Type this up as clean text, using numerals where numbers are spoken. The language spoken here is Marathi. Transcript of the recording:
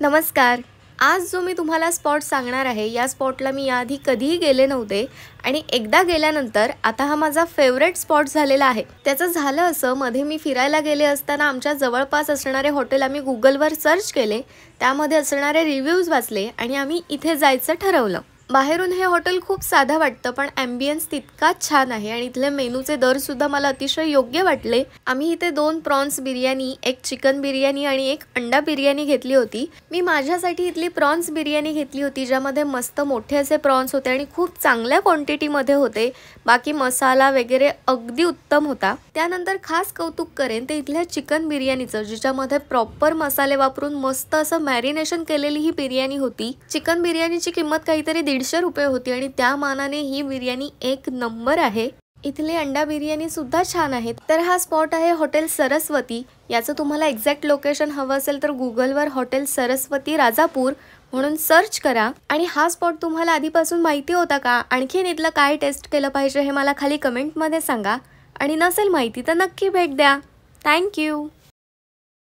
नमस्कार. आज जो मी तुम्हाला स्पॉट सांगणार आहे, या स्पॉटला मी याआधी कधीही गेले नव्हते आणि एकदा गेल्यानंतर आता हा माझा फेवरेट स्पॉट झालेला आहे. त्याचं झालं असं, मध्ये मी फिरायला गेले असताना आमच्या जवळपास असणारे हॉटेल आम्ही गुगलवर सर्च केले, त्यामध्ये असणारे रिव्ह्यूज वाचले आणि आम्ही इथे जायचं ठरवलं. बाहेरून हे हॉटेल खूप साधं वाटतं, पण ॲम्बियन्स तितकाच छान आहे आणि इथले मेनूचे दरसुद्धा मला अतिशय योग्य वाटले. आम्ही इथे 2 प्रॉन्स बिर्याणी, 1 चिकन बिर्याणी आणि 1 अंडा बिर्याणी घेतली होती. मी माझ्यासाठी इथली प्रॉन्स बिर्याणी घेतली होती, ज्यामध्ये मस्त मोठे असे प्रॉन्स होते आणि खूप चांगल्या क्वांटिटीमध्ये होते. बाकी मसाला वगैरे अगदी उत्तम होता. त्यानंतर खास कौतुक करेन ते इथल्या चिकन बिर्याणीचं, जिच्यामध्ये प्रॉपर मसाले वापरून मस्त असं मॅरिनेशन केलेली ही बिर्याणी होती. चिकन बिर्याणीची किंमत काहीतरी 150 रुपये होती आणि त्या मानाने ही बिर्याणी एक नंबर आहे. इथली अंडा बिर्याणी सुद्धा छान आहे. तर हा स्पॉट आहे हॉटेल सरस्वती. याचं तुम्हाला एक्झॅक्ट लोकेशन हवं असेल तर गुगलवर हॉटेल सरस्वती राजापूर म्हणून सर्च करा. आणि हा स्पॉट तुम्हाला आधीपासून माहिती होता का? आणखीन इथलं काय टेस्ट केलं पाहिजे हे मला खाली कमेंटमध्ये सांगा. आणि नसेल माहिती तर नक्की भेट द्या. थँक्यू.